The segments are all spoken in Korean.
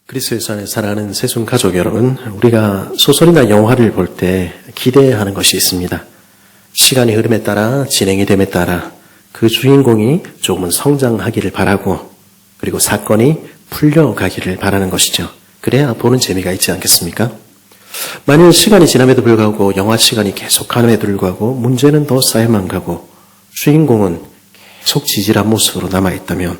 그리스도에서 사랑하는 새순 가족 여러분, 우리가 소설이나 영화를 볼 때 기대하는 것이 있습니다. 시간이 흐름에 따라 진행이 됨에 따라 그 주인공이 조금은 성장하기를 바라고, 그리고 사건이 풀려가기를 바라는 것이죠. 그래야 보는 재미가 있지 않겠습니까? 만일 시간이 지남에도 불구하고 영화 시간이 계속 가는에도 불구하고 문제는 더 쌓여만 가고 주인공은 계속 지질한 모습으로 남아있다면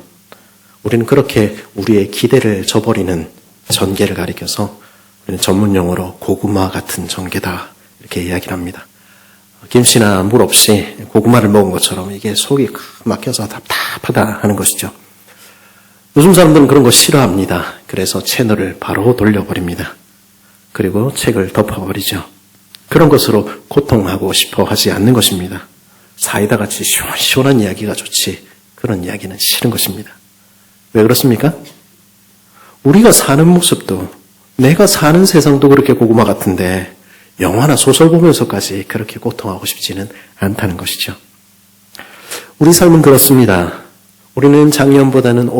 우리는 그렇게 우리의 기대를 저버리는 전개를 가리켜서 우리는 전문 용어로 고구마 같은 전개다 이렇게 이야기를 합니다. 김치나 물 없이 고구마를 먹은 것처럼 이게 속이 막혀서 답답하다 하는 것이죠. 요즘 사람들은 그런 거 싫어합니다. 그래서 채널을 바로 돌려버립니다. 그리고 책을 덮어버리죠. 그런 것으로 고통하고 싶어 하지 않는 것입니다. 사이다 같이 시원시원한 이야기가 좋지 그런 이야기는 싫은 것입니다. 왜 그렇습니까? 우리가 사는 모습도 내가 사는 세상도 그렇게 고구마 같은데 영화나 소설 보면서까지 그렇게 고통하고 싶지는 않다는 것이죠. 우리 삶은 그렇습니다. 우리는 작년보다는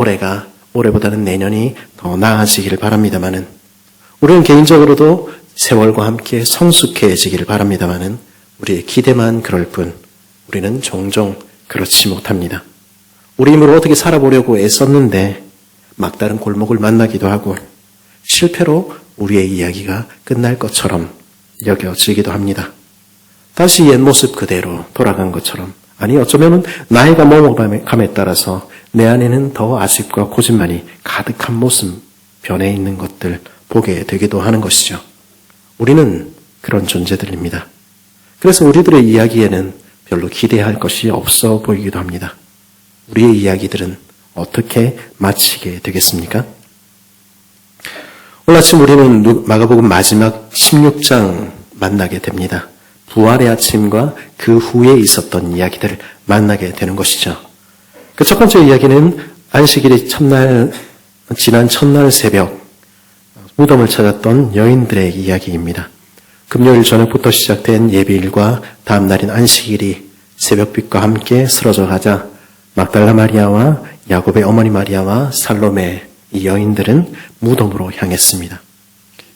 올해보다는 내년이 더 나아지기를 바랍니다마는, 우리는 개인적으로도 세월과 함께 성숙해지기를 바랍니다마는 우리의 기대만 그럴 뿐 우리는 종종 그렇지 못합니다. 우리 힘으로 어떻게 살아보려고 애썼는데 막다른 골목을 만나기도 하고 실패로 우리의 이야기가 끝날 것처럼 여겨지기도 합니다. 다시 옛 모습 그대로 돌아간 것처럼, 아니 어쩌면 나이가 먹어감에 따라서 내 안에는 더 아쉽과 고집만이 가득한 모습 변해 있는 것들 보게 되기도 하는 것이죠. 우리는 그런 존재들입니다. 그래서 우리들의 이야기에는 별로 기대할 것이 없어 보이기도 합니다. 우리의 이야기들은 어떻게 마치게 되겠습니까? 오늘 아침 우리는 마가복음 마지막 16장 만나게 됩니다. 부활의 아침과 그 후에 있었던 이야기들을 만나게 되는 것이죠. 그 첫 번째 이야기는 안식일의 지난 첫날 새벽 무덤을 찾았던 여인들의 이야기입니다. 금요일 저녁부터 시작된 예비일과 다음 날인 안식일이 새벽빛과 함께 쓰러져 가자 막달라 마리아와 야곱의 어머니 마리아와 살로메 이 여인들은 무덤으로 향했습니다.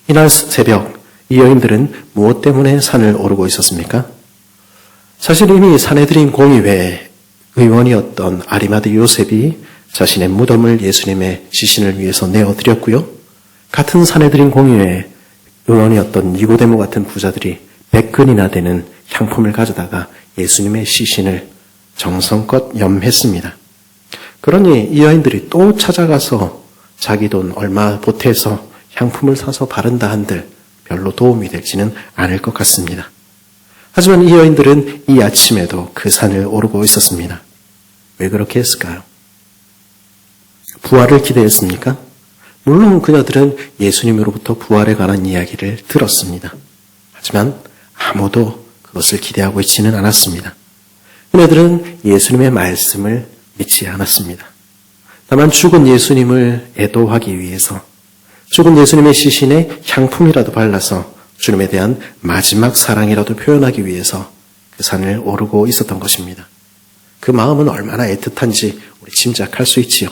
이날 새벽 이 여인들은 무엇 때문에 산을 오르고 있었습니까? 사실 이미 산헤드린 공의회 의원이었던 아리마드 요셉이 자신의 무덤을 예수님의 시신을 위해서 내어드렸고요. 같은 산헤드린 공의회 의원이었던 니고데모 같은 부자들이 100근이나 되는 향품을 가져다가 예수님의 시신을 정성껏 염했습니다. 그러니 이 여인들이 또 찾아가서 자기 돈 얼마 보태서 향품을 사서 바른다 한들 별로 도움이 되지는 않을 것 같습니다. 하지만 이 여인들은 이 아침에도 그 산을 오르고 있었습니다. 왜 그렇게 했을까요? 부활을 기대했습니까? 물론 그녀들은 예수님으로부터 부활에 관한 이야기를 들었습니다. 하지만 아무도 그것을 기대하고 있지는 않았습니다. 그녀들은 예수님의 말씀을 믿지 않았습니다. 다만 죽은 예수님을 애도하기 위해서, 죽은 예수님의 시신에 향품이라도 발라서 주님에 대한 마지막 사랑이라도 표현하기 위해서 그 산을 오르고 있었던 것입니다. 그 마음은 얼마나 애틋한지 우리 짐작할 수 있지요.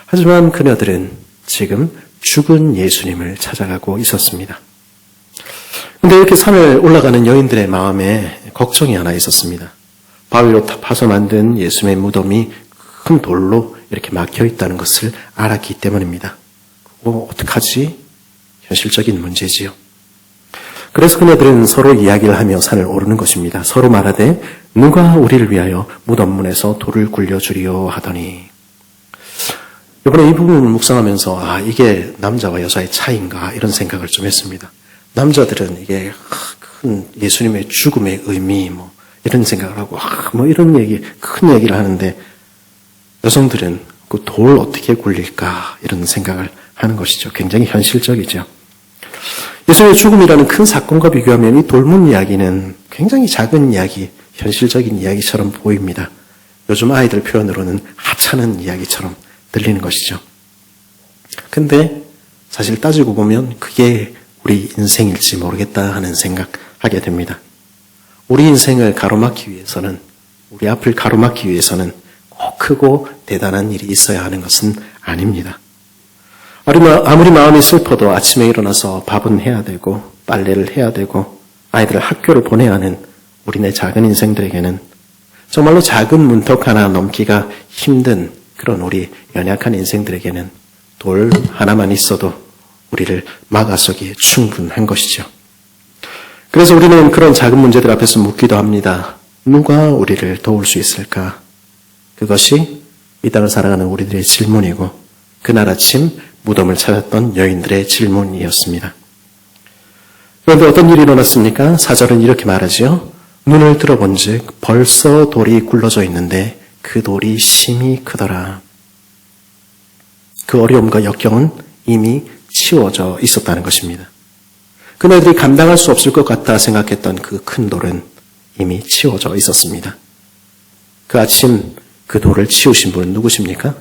하지만 그녀들은 지금 죽은 예수님을 찾아가고 있었습니다. 그런데 이렇게 산을 올라가는 여인들의 마음에 걱정이 하나 있었습니다. 바위로 파서 만든 예수님의 무덤이 큰 돌로 이렇게 막혀 있다는 것을 알았기 때문입니다. 그거 어떡하지? 현실적인 문제지요. 그래서 그녀들은 서로 이야기를 하며 산을 오르는 것입니다. 서로 말하되 누가 우리를 위하여 무덤문에서 돌을 굴려주리요 하더니, 이번에 이 부분을 묵상하면서 이게 남자와 여자의 차이인가 이런 생각을 좀 했습니다. 남자들은 이게 큰 예수님의 죽음의 의미 이런 생각을 하고 이런 큰 얘기를 하는데, 여성들은 그 돌 어떻게 굴릴까 이런 생각을 하는 것이죠. 굉장히 현실적이죠. 예수님의 죽음이라는 큰 사건과 비교하면 이 돌문 이야기는 굉장히 작은 이야기, 현실적인 이야기처럼 보입니다. 요즘 아이들 표현으로는 하찮은 이야기처럼 들리는 것이죠. 근데 사실 따지고 보면 그게 우리 인생일지 모르겠다 하는 생각하게 됩니다. 우리 인생을 가로막기 위해서는, 우리 앞을 가로막기 위해서는 꼭 크고 대단한 일이 있어야 하는 것은 아닙니다. 아무리 마음이 슬퍼도 아침에 일어나서 밥은 해야 되고 빨래를 해야 되고 아이들을 학교를 보내야 하는 우리네 작은 인생들에게는 정말로 작은 문턱 하나 넘기가 힘든 그런 우리 연약한 인생들에게는 돌 하나만 있어도 우리를 막아서기에 충분한 것이죠. 그래서 우리는 그런 작은 문제들 앞에서 묻기도 합니다. 누가 우리를 도울 수 있을까? 그것이 이 땅을 살아가는 우리들의 질문이고 그날 아침 무덤을 찾았던 여인들의 질문이었습니다. 그런데 어떤 일이 일어났습니까? 4절은 이렇게 말하지요. 눈을 들어본즉 벌써 돌이 굴러져 있는데 그 돌이 심히 크더라. 그 어려움과 역경은 이미 치워져 있었다는 것입니다. 그네들이 감당할 수 없을 것 같다 생각했던 그 큰 돌은 이미 치워져 있었습니다. 그 아침 그 돌을 치우신 분은 누구십니까?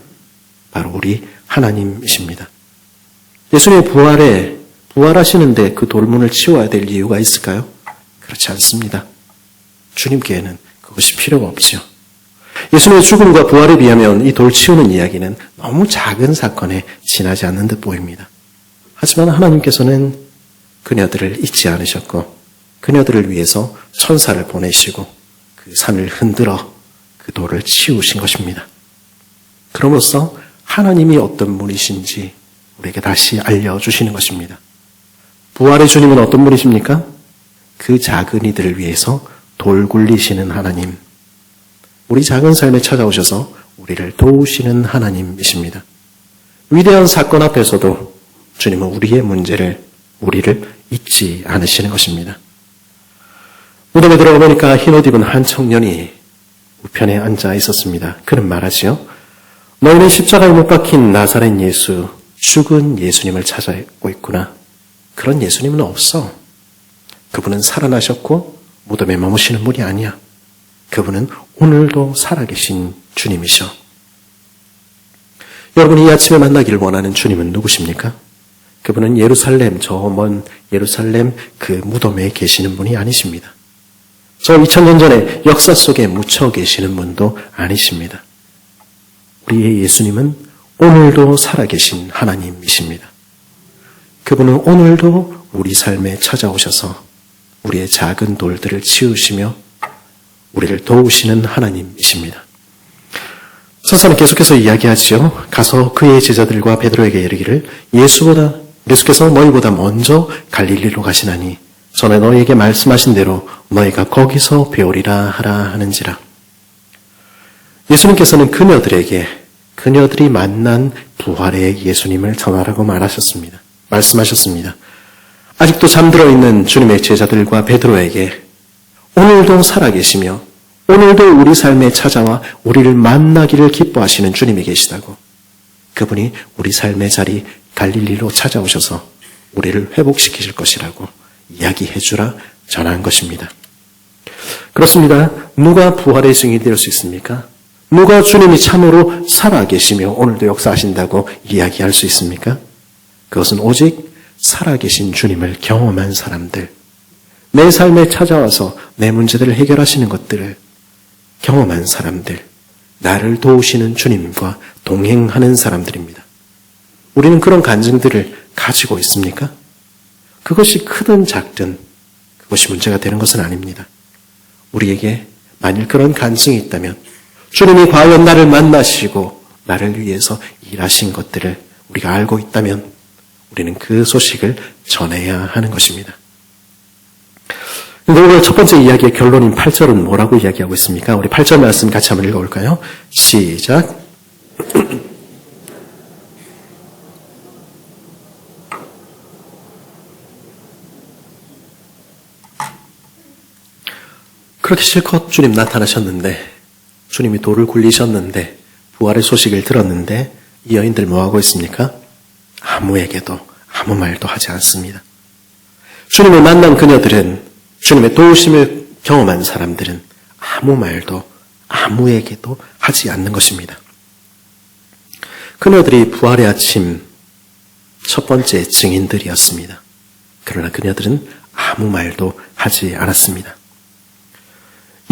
바로 우리 하나님이십니다. 예수님의 부활하시는데 그 돌문을 치워야 될 이유가 있을까요? 그렇지 않습니다. 주님께는 그것이 필요가 없죠. 예수님의 죽음과 부활에 비하면 이 돌 치우는 이야기는 너무 작은 사건에 지나지 않는 듯 보입니다. 하지만 하나님께서는 그녀들을 잊지 않으셨고 그녀들을 위해서 천사를 보내시고 그 산을 흔들어 그 돌을 치우신 것입니다. 그럼으로써 하나님이 어떤 분이신지 우리에게 다시 알려주시는 것입니다. 부활의 주님은 어떤 분이십니까? 그 작은 이들을 위해서 돌 굴리시는 하나님, 우리 작은 삶에 찾아오셔서 우리를 도우시는 하나님이십니다. 위대한 사건 앞에서도 주님은 우리의 문제를, 우리를 잊지 않으시는 것입니다. 무덤에 들어가 보니까 흰옷 입은 한 청년이 우편에 앉아 있었습니다. 그는 말하지요. 너희는 십자가에 못 박힌 나사렛 예수, 죽은 예수님을 찾아오고 있구나. 그런 예수님은 없어. 그분은 살아나셨고 무덤에 머무시는 분이 아니야. 그분은 오늘도 살아계신 주님이셔. 여러분이 이 아침에 만나기를 원하는 주님은 누구십니까? 그분은 예루살렘, 저 먼 예루살렘 그 무덤에 계시는 분이 아니십니다. 저 2000년 전에 역사 속에 묻혀 계시는 분도 아니십니다. 우리의 예수님은 오늘도 살아계신 하나님이십니다. 그분은 오늘도 우리 삶에 찾아오셔서 우리의 작은 돌들을 치우시며 우리를 도우시는 하나님이십니다. 선사는 계속해서 이야기하지요. 가서 그의 제자들과 베드로에게 이르기를 예수께서 너희보다 먼저 갈릴리로 가시나니 전에 너희에게 말씀하신 대로 너희가 거기서 배우리라 하라 하는지라. 예수님께서는 그녀들이 만난 부활의 예수님을 전하라고 말씀하셨습니다. 아직도 잠들어 있는 주님의 제자들과 베드로에게 오늘도 살아계시며 오늘도 우리 삶에 찾아와 우리를 만나기를 기뻐하시는 주님이 계시다고, 그분이 우리 삶의 자리 갈릴리로 찾아오셔서 우리를 회복시키실 것이라고 이야기해주라 전한 것입니다. 그렇습니다. 누가 부활의 증인이 될 수 있습니까? 누가 주님이 참으로 살아계시며 오늘도 역사하신다고 이야기할 수 있습니까? 그것은 오직 살아계신 주님을 경험한 사람들, 내 삶에 찾아와서 내 문제들을 해결하시는 것들을 경험한 사람들, 나를 도우시는 주님과 동행하는 사람들입니다. 우리는 그런 간증들을 가지고 있습니까? 그것이 크든 작든 그것이 문제가 되는 것은 아닙니다. 우리에게 만일 그런 간증이 있다면 주님이 과연 나를 만나시고 나를 위해서 일하신 것들을 우리가 알고 있다면 우리는 그 소식을 전해야 하는 것입니다. 그런데 오늘 첫 번째 이야기의 결론인 8절은 뭐라고 이야기하고 있습니까? 우리 8절 말씀 같이 한번 읽어볼까요? 시작. 그렇게 실컷 주님 나타나셨는데, 주님이 돌을 굴리셨는데, 부활의 소식을 들었는데 이 여인들 뭐하고 있습니까? 아무에게도 아무 말도 하지 않습니다. 주님을 만난 그녀들은, 주님의 도우심을 경험한 사람들은 아무 말도 아무에게도 하지 않는 것입니다. 그녀들이 부활의 아침 첫 번째 증인들이었습니다. 그러나 그녀들은 아무 말도 하지 않았습니다.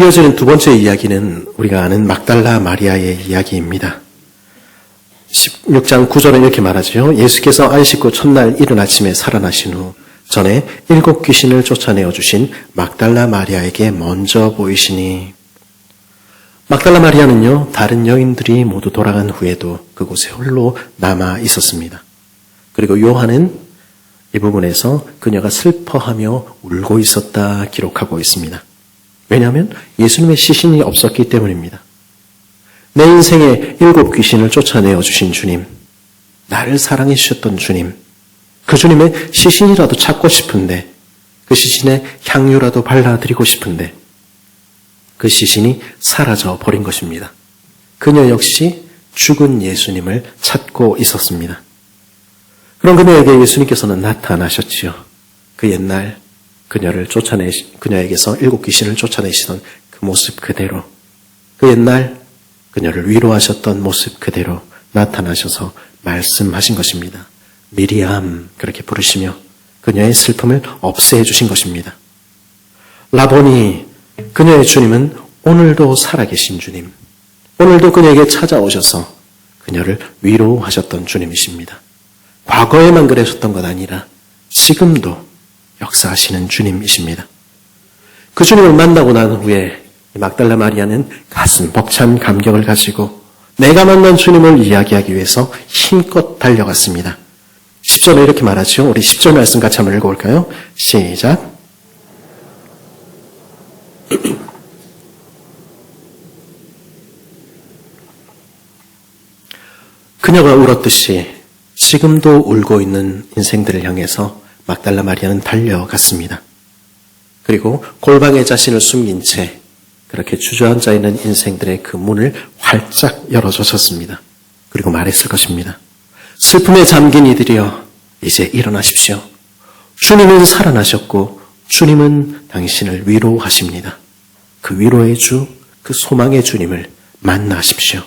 이어지는 두 번째 이야기는 우리가 아는 막달라 마리아의 이야기입니다. 16장 9절에 이렇게 말하죠. 예수께서 안식 후 첫날 이른 아침에 살아나신 후 전에 7 귀신을 쫓아내어 주신 막달라 마리아에게 먼저 보이시니, 막달라 마리아는요, 다른 여인들이 모두 돌아간 후에도 그곳에 홀로 남아 있었습니다. 그리고 요한은 이 부분에서 그녀가 슬퍼하며 울고 있었다 기록하고 있습니다. 왜냐하면 예수님의 시신이 없었기 때문입니다. 내 인생에 7 귀신을 쫓아내어 주신 주님, 나를 사랑해 주셨던 주님, 그 주님의 시신이라도 찾고 싶은데, 그 시신에 향유라도 발라드리고 싶은데 그 시신이 사라져 버린 것입니다. 그녀 역시 죽은 예수님을 찾고 있었습니다. 그럼 그녀에게 예수님께서는 나타나셨지요. 그 옛날 그녀에게서 7 귀신을 쫓아내시던 그 모습 그대로, 그 옛날 그녀를 위로하셨던 모습 그대로 나타나셔서 말씀하신 것입니다. 미리암, 그렇게 부르시며 그녀의 슬픔을 없애 주신 것입니다. 라보니, 그녀의 주님은 오늘도 살아계신 주님, 오늘도 그녀에게 찾아오셔서 그녀를 위로하셨던 주님이십니다. 과거에만 그러셨던 것 아니라 지금도 역사하시는 주님이십니다. 그 주님을 만나고 난 후에 막달라 마리아는 가슴 벅찬 감격을 가지고 내가 만난 주님을 이야기하기 위해서 힘껏 달려갔습니다. 10절에 이렇게 말하죠. 우리 10절 말씀 같이 한번 읽어볼까요? 시작. 그녀가 울었듯이 지금도 울고 있는 인생들을 향해서 막달라 마리아는 달려갔습니다. 그리고 골방에 자신을 숨긴 채 그렇게 주저앉아 있는 인생들의 그 문을 활짝 열어주셨습니다. 그리고 말했을 것입니다. 슬픔에 잠긴 이들이여, 이제 일어나십시오. 주님은 살아나셨고 주님은 당신을 위로하십니다. 그 위로의 주, 그 소망의 주님을 만나십시오.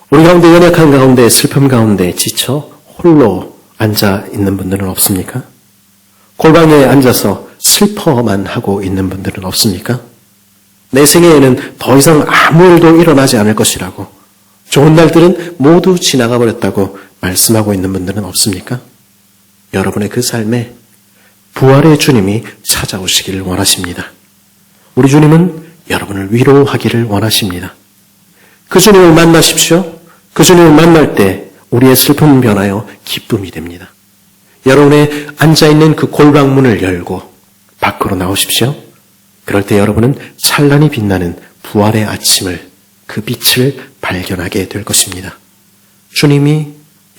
우리 가운데 연약한 가운데 슬픔 가운데 지쳐 홀로 앉아 있는 분들은 없습니까? 골방에 앉아서 슬퍼만 하고 있는 분들은 없습니까? 내 생애에는 더 이상 아무 일도 일어나지 않을 것이라고, 좋은 날들은 모두 지나가 버렸다고 말씀하고 있는 분들은 없습니까? 여러분의 그 삶에 부활의 주님이 찾아오시기를 원하십니다. 우리 주님은 여러분을 위로하기를 원하십니다. 그 주님을 만나십시오. 그 주님을 만날 때 우리의 슬픔은 변하여 기쁨이 됩니다. 여러분의 앉아있는 그 골방문을 열고 밖으로 나오십시오. 그럴 때 여러분은 찬란히 빛나는 부활의 아침을, 그 빛을 발견하게 될 것입니다. 주님이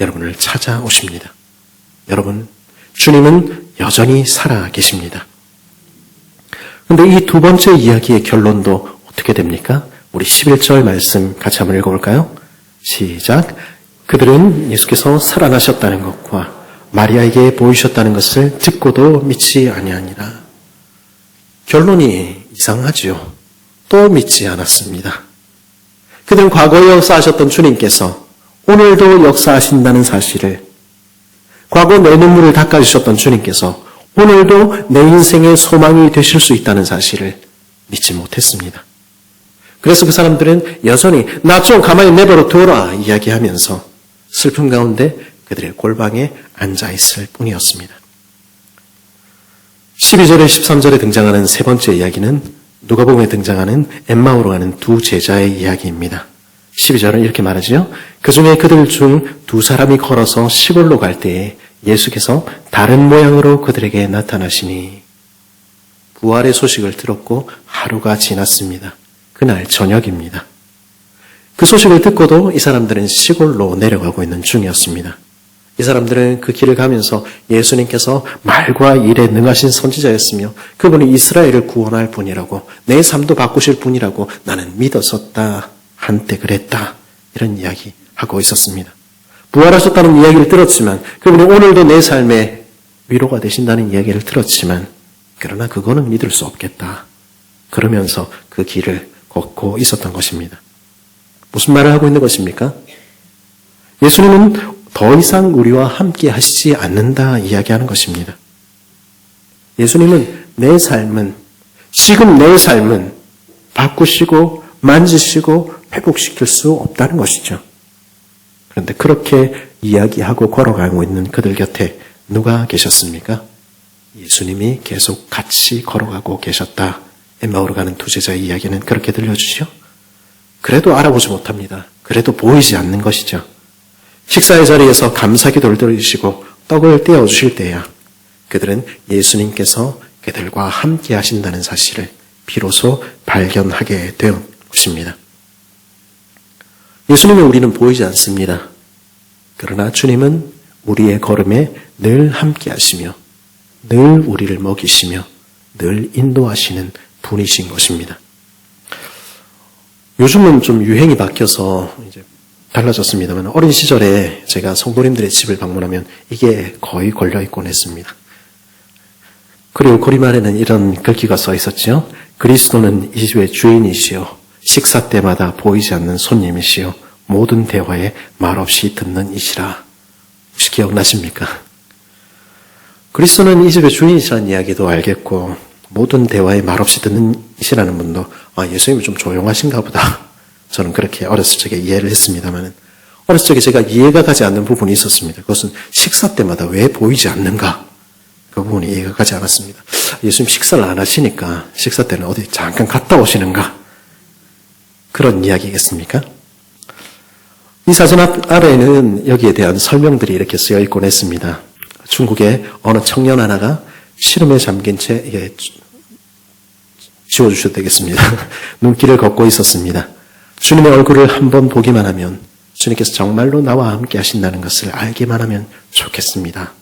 여러분을 찾아오십니다. 여러분, 주님은 여전히 살아 계십니다. 그런데 이 두 번째 이야기의 결론도 어떻게 됩니까? 우리 11절 말씀 같이 한번 읽어볼까요? 시작. 그들은 예수께서 살아나셨다는 것과 마리아에게 보이셨다는 것을 듣고도 믿지 아니하니라. 결론이 이상하지요. 또 믿지 않았습니다. 그들은 과거에 역사하셨던 주님께서 오늘도 역사하신다는 사실을, 과거 내 눈물을 닦아주셨던 주님께서 오늘도 내 인생의 소망이 되실 수 있다는 사실을 믿지 못했습니다. 그래서 그 사람들은 여전히 나 좀 가만히 내버려 둬라 이야기하면서 슬픔 가운데 그들의 골방에 앉아있을 뿐이었습니다. 12절에 13절에 등장하는 세 번째 이야기는 누가복음에 등장하는 엠마오로 가는 두 제자의 이야기입니다. 12절은 이렇게 말하지요. 그 중에 그들 중 2사람이 걸어서 시골로 갈 때에 예수께서 다른 모양으로 그들에게 나타나시니, 부활의 소식을 들었고 하루가 지났습니다. 그날 저녁입니다. 그 소식을 듣고도 이 사람들은 시골로 내려가고 있는 중이었습니다. 이 사람들은 그 길을 가면서 예수님께서 말과 일에 능하신 선지자였으며 그분이 이스라엘을 구원할 분이라고, 내 삶도 바꾸실 분이라고 나는 믿었었다. 한때 그랬다. 이런 이야기 하고 있었습니다. 부활하셨다는 이야기를 들었지만, 그분이 오늘도 내 삶에 위로가 되신다는 이야기를 들었지만, 그러나 그거는 믿을 수 없겠다. 그러면서 그 길을 걷고 있었던 것입니다. 무슨 말을 하고 있는 것입니까? 예수님은 더 이상 우리와 함께 하시지 않는다 이야기하는 것입니다. 예수님은 내 삶은, 지금 내 삶은 바꾸시고 만지시고 회복시킬 수 없다는 것이죠. 그런데 그렇게 이야기하고 걸어가고 있는 그들 곁에 누가 계셨습니까? 예수님이 계속 같이 걸어가고 계셨다. 엠마오로 가는 두 제자의 이야기는 그렇게 들려주시죠. 그래도 알아보지 못합니다. 그래도 보이지 않는 것이죠. 식사의 자리에서 감사기도를 들으시고 떡을 떼어주실 때야 그들은 예수님께서 그들과 함께 하신다는 사실을 비로소 발견하게 된 것입니다. 예수님을 우리는 보이지 않습니다. 그러나 주님은 우리의 걸음에 늘 함께 하시며 늘 우리를 먹이시며 늘 인도하시는 분이신 것입니다. 요즘은 좀 유행이 바뀌어서 이제 달라졌습니다만 어린 시절에 제가 성도님들의 집을 방문하면 이게 거의 걸려있곤 했습니다. 그리고 고리말에는 이런 글귀가 써 있었죠. 그리스도는 이 집의 주인이시요 식사 때마다 보이지 않는 손님이시요 모든 대화에 말없이 듣는 이시라. 혹시 기억나십니까? 그리스도는 이 집의 주인이시라는 이야기도 알겠고 모든 대화에 말없이 듣는 이시라는 분도 예수님이 좀 조용하신가 보다. 저는 그렇게 어렸을 적에 이해를 했습니다만 어렸을 적에 제가 이해가 가지 않는 부분이 있었습니다. 그것은 식사 때마다 왜 보이지 않는가? 그 부분이 이해가 가지 않았습니다. 예수님 식사를 안 하시니까 식사 때는 어디 잠깐 갔다 오시는가? 그런 이야기겠습니까? 이 사진 아래에는 여기에 대한 설명들이 이렇게 쓰여 있곤 했습니다. 중국의 어느 청년 하나가 시름에 잠긴 채 지워주셔도 되겠습니다. 눈길을 걷고 있었습니다. 주님의 얼굴을 한번 보기만 하면 주님께서 정말로 나와 함께 하신다는 것을 알기만 하면 좋겠습니다.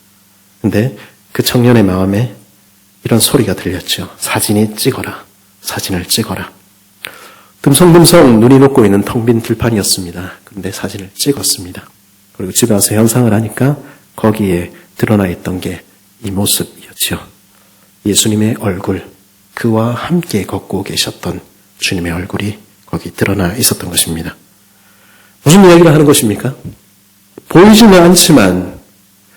근데 그 청년의 마음에 이런 소리가 들렸죠. 사진을 찍어라. 듬성듬성 눈이 녹고 있는 텅 빈 들판이었습니다. 그런데 사진을 찍었습니다. 그리고 집에 와서 현상을 하니까 거기에 드러나 있던 게 이 모습이었죠. 예수님의 얼굴, 그와 함께 걷고 계셨던 주님의 얼굴이 거기 드러나 있었던 것입니다. 무슨 이야기를 하는 것입니까? 보이지는 않지만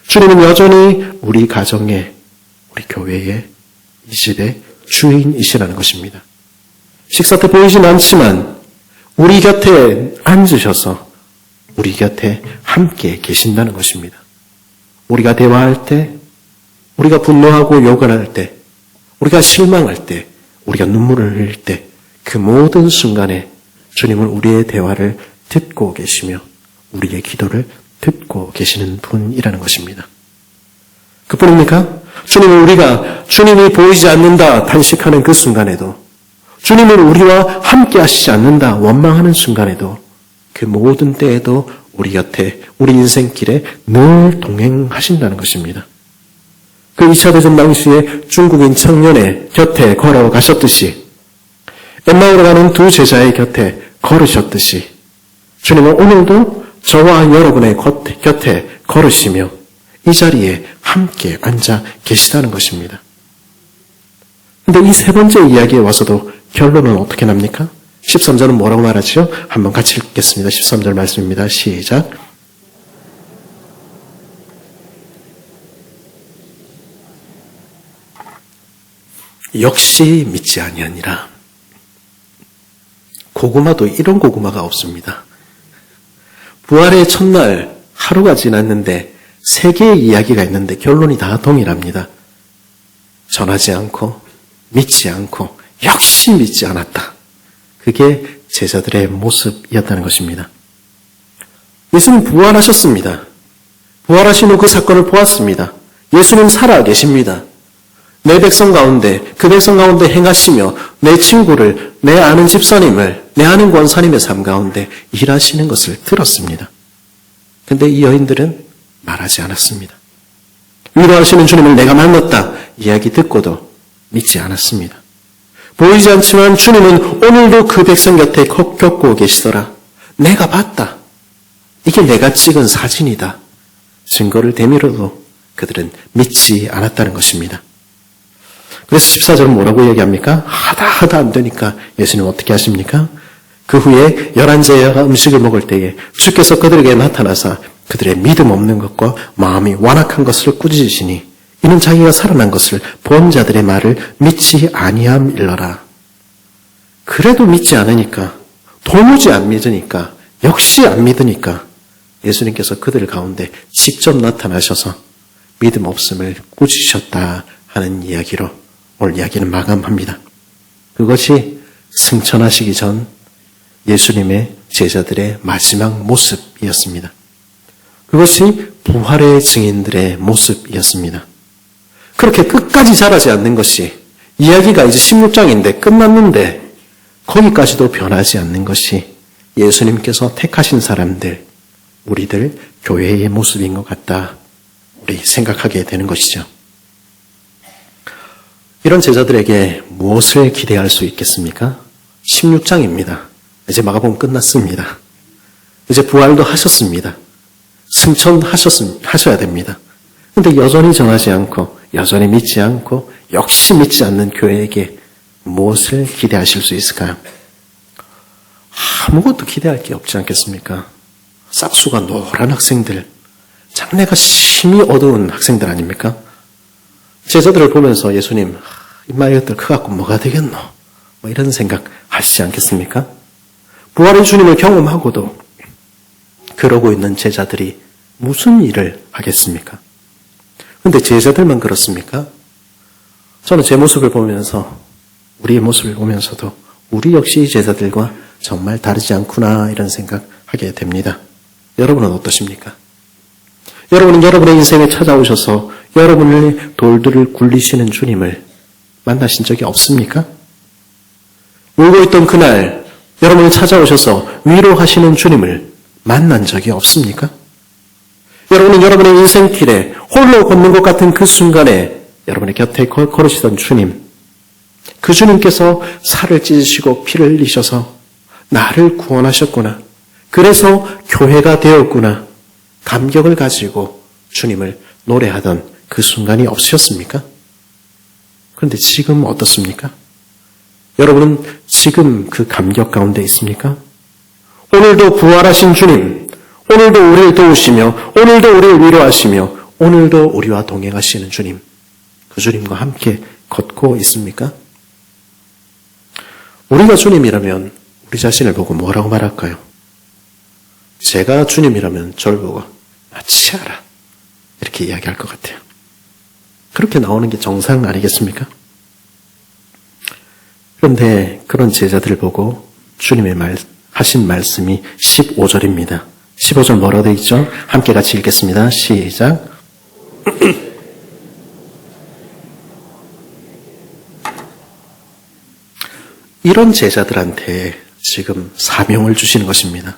주님은 여전히 우리 가정에, 우리 교회에, 이 집의 주인이시라는 것입니다. 식사 때 보이지는 않지만 우리 곁에 앉으셔서 우리 곁에 함께 계신다는 것입니다. 우리가 대화할 때, 우리가 분노하고 욕을 할 때, 우리가 실망할 때, 우리가 눈물을 흘릴 때, 그 모든 순간에 주님은 우리의 대화를 듣고 계시며 우리의 기도를 듣고 계시는 분이라는 것입니다. 그뿐입니까? 주님이 보이지 않는다 탄식하는 그 순간에도, 주님은 우리와 함께 하시지 않는다 원망하는 순간에도, 그 모든 때에도 우리 곁에, 우리 인생길에 늘 동행하신다는 것입니다. 그 2차 대전 당시에 중국인 청년의 곁에 걸어가셨듯이, 엠마오로 가는 두 제자의 곁에 걸으셨듯이, 주님은 오늘도 저와 여러분의 곁에 걸으시며 이 자리에 함께 앉아 계시다는 것입니다. 그런데 이 세 번째 이야기에 와서도 결론은 어떻게 납니까? 13절은 뭐라고 말하죠? 한번 같이 읽겠습니다. 13절 말씀입니다. 시작. 역시 믿지 아니하니라. 고구마도 이런 고구마가 없습니다. 부활의 첫날 하루가 지났는데 3개의 이야기가 있는데 결론이 다 동일합니다. 전하지 않고 믿지 않고 역시 믿지 않았다. 그게 제자들의 모습이었다는 것입니다. 예수님 부활하셨습니다. 부활하신 후 그 사건을 보았습니다. 예수님 살아 계십니다. 내 백성 가운데, 그 백성 가운데 행하시며 내 친구를, 내 아는 집사님을, 내 아는 권사님의 삶 가운데 일하시는 것을 들었습니다. 근데 이 여인들은 말하지 않았습니다. 위로하시는 주님을 내가 만났다 이야기 듣고도 믿지 않았습니다. 보이지 않지만 주님은 오늘도 그 백성 곁에 겪고 계시더라. 내가 봤다. 이게 내가 찍은 사진이다. 증거를 대미로도 그들은 믿지 않았다는 것입니다. 그래서 14절은 뭐라고 얘기합니까? 하다 안 되니까 예수님 어떻게 하십니까? 그 후에 11제자가 음식을 먹을 때에 주께서 그들에게 나타나사 그들의 믿음 없는 것과 마음이 완악한 것을 꾸짖으시니 이는 자기가 살아난 것을 본 자들의 말을 믿지 아니함일러라. 그래도 믿지 않으니까, 도무지 안 믿으니까, 역시 안 믿으니까 예수님께서 그들 가운데 직접 나타나셔서 믿음 없음을 꾸짖으셨다 하는 이야기로 오늘 이야기는 마감합니다. 그것이 승천하시기 전 예수님의 제자들의 마지막 모습이었습니다. 그것이 부활의 증인들의 모습이었습니다. 그렇게 끝까지 자라지 않는 것이, 이야기가 이제 16장인데 끝났는데 거기까지도 변하지 않는 것이 예수님께서 택하신 사람들, 우리들 교회의 모습인 것 같다, 우리 생각하게 되는 것이죠. 이런 제자들에게 무엇을 기대할 수 있겠습니까? 16장입니다. 이제 마가복음 끝났습니다. 이제 부활도 하셨습니다. 승천하셔야 됩니다. 근데 여전히 전하지 않고, 여전히 믿지 않고, 역시 믿지 않는 교회에게 무엇을 기대하실 수 있을까요? 아무것도 기대할 게 없지 않겠습니까? 싹수가 노란 학생들, 장래가 심히 어두운 학생들 아닙니까? 제자들을 보면서 예수님, 이마이 것들 커갖고 뭐가 되겠노? 뭐 이런 생각 하시지 않겠습니까? 부활의 주님을 경험하고도 그러고 있는 제자들이 무슨 일을 하겠습니까? 근데 제자들만 그렇습니까? 저는 제 모습을 보면서, 우리의 모습을 보면서도 우리 역시 제자들과 정말 다르지 않구나 이런 생각하게 됩니다. 여러분은 어떠십니까? 여러분은 여러분의 인생에 찾아오셔서 여러분의 돌들을 굴리시는 주님을 만나신 적이 없습니까? 울고 있던 그날 여러분이 찾아오셔서 위로하시는 주님을 만난 적이 없습니까? 여러분은 여러분의 인생길에 홀로 걷는 것 같은 그 순간에 여러분의 곁에 걸으시던 주님, 그 주님께서 살을 찢으시고 피를 흘리셔서 나를 구원하셨구나, 그래서 교회가 되었구나, 감격을 가지고 주님을 노래하던 그 순간이 없으셨습니까? 그런데 지금 어떻습니까? 여러분은 지금 그 감격 가운데 있습니까? 오늘도 부활하신 주님, 오늘도 우리를 도우시며, 오늘도 우리를 위로하시며, 오늘도 우리와 동행하시는 주님, 그 주님과 함께 걷고 있습니까? 우리가 주님이라면 우리 자신을 보고 뭐라고 말할까요? 제가 주님이라면 저를 보고 치아라 이렇게 이야기할 것 같아요. 그렇게 나오는 게 정상 아니겠습니까? 그런데 그런 제자들을 보고 주님의 하신 말씀이 15절입니다. 15절 뭐라고 되어 있죠? 함께 같이 읽겠습니다. 시작. 이런 제자들한테 지금 사명을 주시는 것입니다.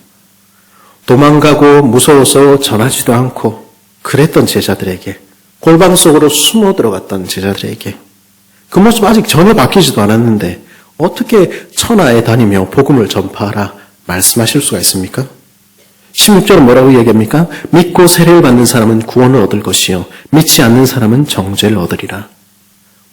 도망가고 무서워서 전하지도 않고 그랬던 제자들에게, 골방 속으로 숨어 들어갔던 제자들에게, 그 모습 아직 전혀 바뀌지도 않았는데 어떻게 천하에 다니며 복음을 전파하라 말씀하실 수가 있습니까? 16절은 뭐라고 얘기합니까? 믿고 세례를 받는 사람은 구원을 얻을 것이요 믿지 않는 사람은 정죄를 얻으리라.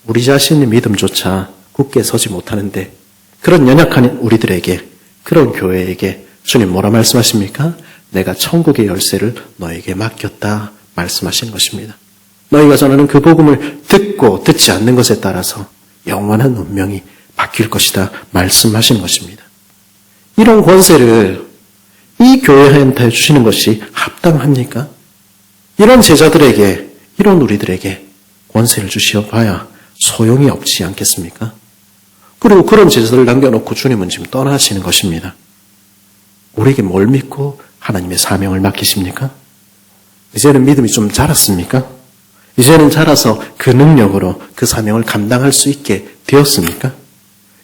우리 자신의 믿음조차 굳게 서지 못하는데 그런 연약한 우리들에게, 그런 교회에게 주님 뭐라 말씀하십니까? 내가 천국의 열쇠를 너에게 맡겼다 말씀하시는 것입니다. 너희가 전하는 그 복음을 듣고 듣지 않는 것에 따라서 영원한 운명이 바뀔 것이다 말씀하시는 것입니다. 이런 권세를 이 교회한테 주시는 것이 합당합니까? 이런 제자들에게, 이런 우리들에게 권세를 주시어봐야 소용이 없지 않겠습니까? 그리고 그런 제자들을 남겨놓고 주님은 지금 떠나시는 것입니다. 우리에게 뭘 믿고 하나님의 사명을 맡기십니까? 이제는 믿음이 좀 자랐습니까? 이제는 자라서 그 능력으로 그 사명을 감당할 수 있게 되었습니까?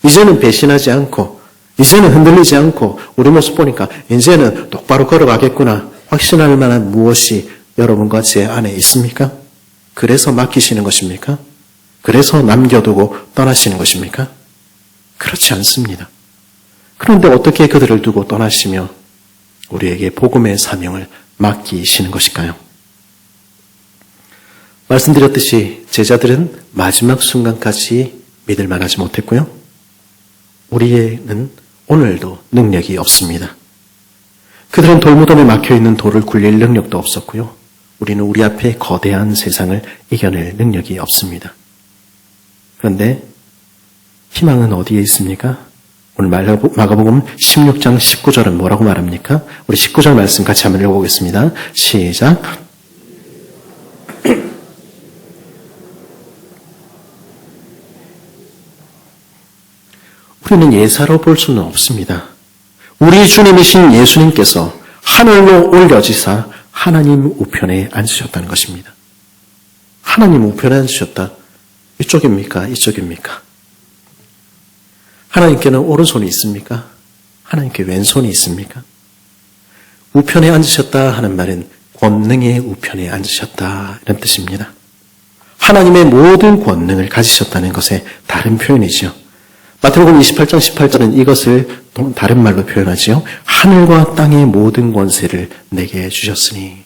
이제는 배신하지 않고, 이제는 흔들리지 않고, 우리 모습 보니까 이제는 똑바로 걸어가겠구나 확신할 만한 무엇이 여러분과 제 안에 있습니까? 그래서 맡기시는 것입니까? 그래서 남겨두고 떠나시는 것입니까? 그렇지 않습니다. 그런데 어떻게 그들을 두고 떠나시며 우리에게 복음의 사명을 맡기시는 것일까요? 말씀드렸듯이 제자들은 마지막 순간까지 믿을 만하지 못했고요. 우리에는 오늘도 능력이 없습니다. 그들은 돌무덤에 막혀있는 돌을 굴릴 능력도 없었고요. 우리는 우리 앞에 거대한 세상을 이겨낼 능력이 없습니다. 그런데 희망은 어디에 있습니까? 오늘 마가복음 16장 19절은 뭐라고 말합니까? 우리 19절 말씀 같이 한번 읽어보겠습니다. 시작. 우리는 예사로 볼 수는 없습니다. 우리 주님이신 예수님께서 하늘로 올려지사 하나님 우편에 앉으셨다는 것입니다. 하나님 우편에 앉으셨다. 이쪽입니까? 이쪽입니까? 하나님께는 오른손이 있습니까? 하나님께 왼손이 있습니까? 우편에 앉으셨다 하는 말은 권능의 우편에 앉으셨다 이런 뜻입니다. 하나님의 모든 권능을 가지셨다는 것의 다른 표현이지요. 마태복음 28장 18절은 이것을 다른 말로 표현하지요. 하늘과 땅의 모든 권세를 내게 주셨으니.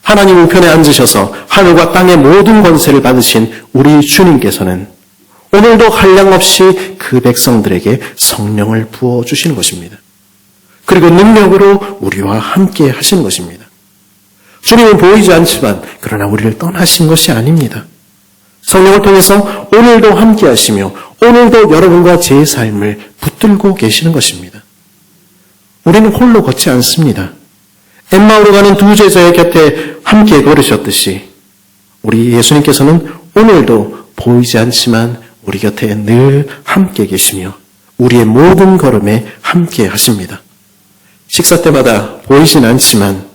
하나님 우편에 앉으셔서 하늘과 땅의 모든 권세를 받으신 우리 주님께서는 오늘도 한량없이 그 백성들에게 성령을 부어주시는 것입니다. 그리고 능력으로 우리와 함께 하시는 것입니다. 주님은 보이지 않지만 그러나 우리를 떠나신 것이 아닙니다. 성령을 통해서 오늘도 함께 하시며 오늘도 여러분과 제 삶을 붙들고 계시는 것입니다. 우리는 홀로 걷지 않습니다. 엠마오로 가는 두 제자의 곁에 함께 걸으셨듯이 우리 예수님께서는 오늘도 보이지 않지만 우리 곁에 늘 함께 계시며 우리의 모든 걸음에 함께 하십니다. 식사 때마다 보이진 않지만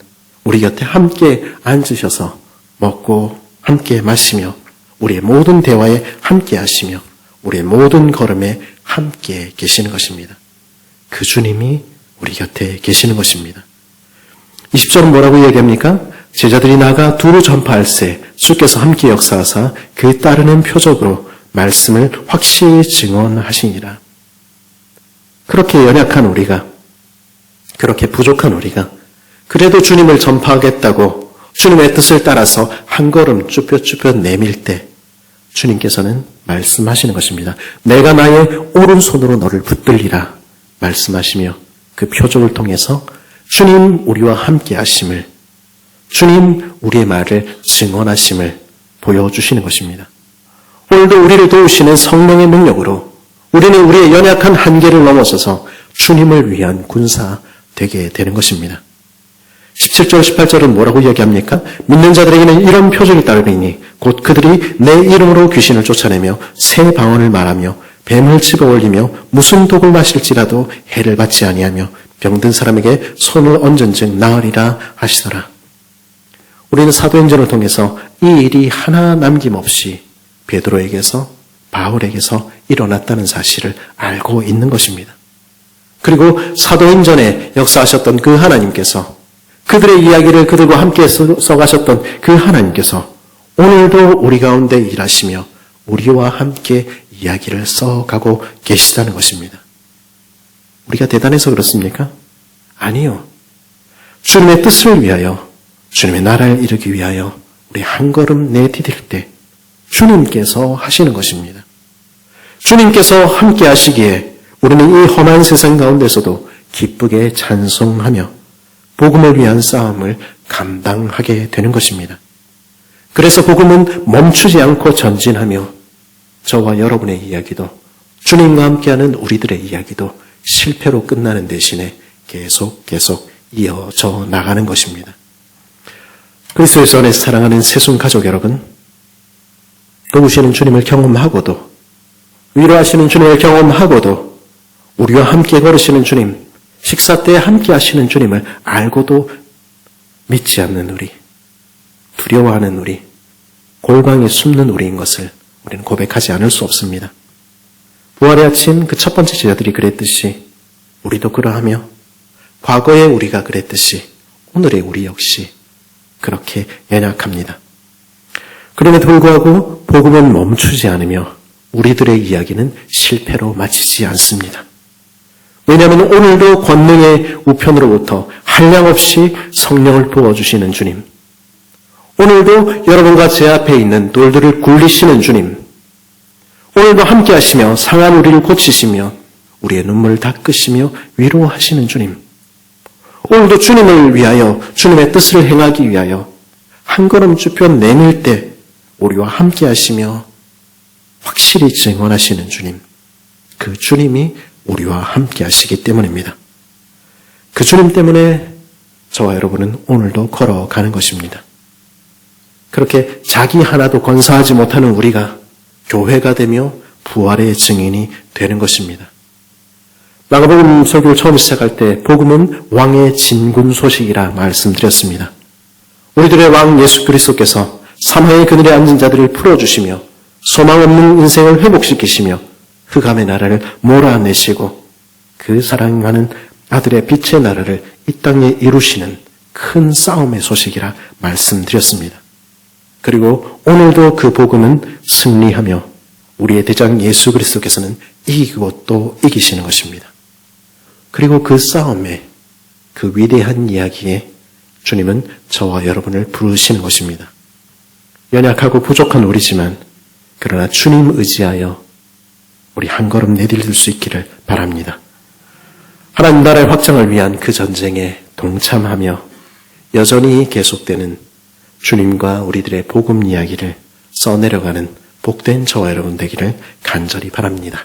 우리 곁에 함께 앉으셔서 먹고 함께 마시며 우리의 모든 대화에 함께 하시며 우리의 모든 걸음에 함께 계시는 것입니다. 그 주님이 우리 곁에 계시는 것입니다. 20절은 뭐라고 얘기합니까? 제자들이 나가 두루 전파할세 주께서 함께 역사하사 그 따르는 표적으로 말씀을 확실히 증언하시니라. 그렇게 연약한 우리가, 그렇게 부족한 우리가 그래도 주님을 전파하겠다고 주님의 뜻을 따라서 한 걸음 쭈뼛쭈뼛 내밀 때 주님께서는 말씀하시는 것입니다. 내가 나의 오른손으로 너를 붙들리라 말씀하시며 그 표적을 통해서 주님 우리와 함께 하심을, 주님 우리의 말을 증언하심을 보여주시는 것입니다. 오늘도 우리를 도우시는 성령의 능력으로 우리는 우리의 연약한 한계를 넘어서서 주님을 위한 군사 되게 되는 것입니다. 17절 18절은 뭐라고 이야기합니까? 믿는 자들에게는 이런 표적이 따르리니 곧 그들이 내 이름으로 귀신을 쫓아내며 새 방언을 말하며 뱀을 집어올리며 무슨 독을 마실지라도 해를 받지 아니하며 병든 사람에게 손을 얹은즉 나으리라 하시더라. 우리는 사도행전을 통해서 이 일이 하나 남김없이 베드로에게서 바울에게서 일어났다는 사실을 알고 있는 것입니다. 그리고 사도행전에 역사하셨던 그 하나님께서, 그들의 이야기를 그들과 함께 써가셨던 그 하나님께서 오늘도 우리 가운데 일하시며 우리와 함께 이야기를 써가고 계시다는 것입니다. 우리가 대단해서 그렇습니까? 아니요. 주님의 뜻을 위하여, 주님의 나라를 이루기 위하여 우리 한 걸음 내디딜 때 주님께서 하시는 것입니다. 주님께서 함께 하시기에 우리는 이 험한 세상 가운데서도 기쁘게 찬송하며 복음을 위한 싸움을 감당하게 되는 것입니다. 그래서 복음은 멈추지 않고 전진하며 저와 여러분의 이야기도, 주님과 함께하는 우리들의 이야기도 실패로 끝나는 대신에 계속 이어져 나가는 것입니다. 그리스도의 안에서 사랑하는 새순 가족 여러분, 도우시는 주님을 경험하고도, 위로하시는 주님을 경험하고도, 우리와 함께 걸으시는 주님, 식사 때 함께 하시는 주님을 알고도 믿지 않는 우리, 두려워하는 우리, 골방에 숨는 우리인 것을 우리는 고백하지 않을 수 없습니다. 부활의 아침 그 첫 번째 제자들이 그랬듯이 우리도 그러하며 과거에 우리가 그랬듯이 오늘의 우리 역시 그렇게 연약합니다. 그럼에도 불구하고 복음은 멈추지 않으며 우리들의 이야기는 실패로 마치지 않습니다. 왜냐하면 오늘도 권능의 우편으로부터 한량없이 성령을 부어주시는 주님, 오늘도 여러분과 제 앞에 있는 돌들을 굴리시는 주님, 오늘도 함께 하시며 상한 우리를 고치시며 우리의 눈물을 닦으시며 위로하시는 주님, 오늘도 주님을 위하여 주님의 뜻을 행하기 위하여 한 걸음 쭈뼛 내밀 때 우리와 함께 하시며 확실히 증언하시는 주님, 그 주님이 우리와 함께 하시기 때문입니다. 그 주님 때문에 저와 여러분은 오늘도 걸어가는 것입니다. 그렇게 자기 하나도 건사하지 못하는 우리가 교회가 되며 부활의 증인이 되는 것입니다. 마가복음 설교를 처음 시작할 때 복음은 왕의 진군 소식이라 말씀드렸습니다. 우리들의 왕 예수 그리스도께서 사망의 그늘에 앉은 자들을 풀어주시며 소망 없는 인생을 회복시키시며 흑암의 나라를 몰아내시고 그 사랑하는 아들의 빛의 나라를 이 땅에 이루시는 큰 싸움의 소식이라 말씀드렸습니다. 그리고 오늘도 그 복음은 승리하며 우리의 대장 예수 그리스도께서는 이기고 또 이기시는 것입니다. 그리고 그 싸움에 그 위대한 이야기에 주님은 저와 여러분을 부르시는 것입니다. 연약하고 부족한 우리지만 그러나 주님 의지하여 우리 한 걸음 내디딜 수 있기를 바랍니다. 하나님 나라의 확장을 위한 그 전쟁에 동참하며 여전히 계속되는 주님과 우리들의 복음 이야기를 써내려가는 복된 저와 여러분 되기를 간절히 바랍니다.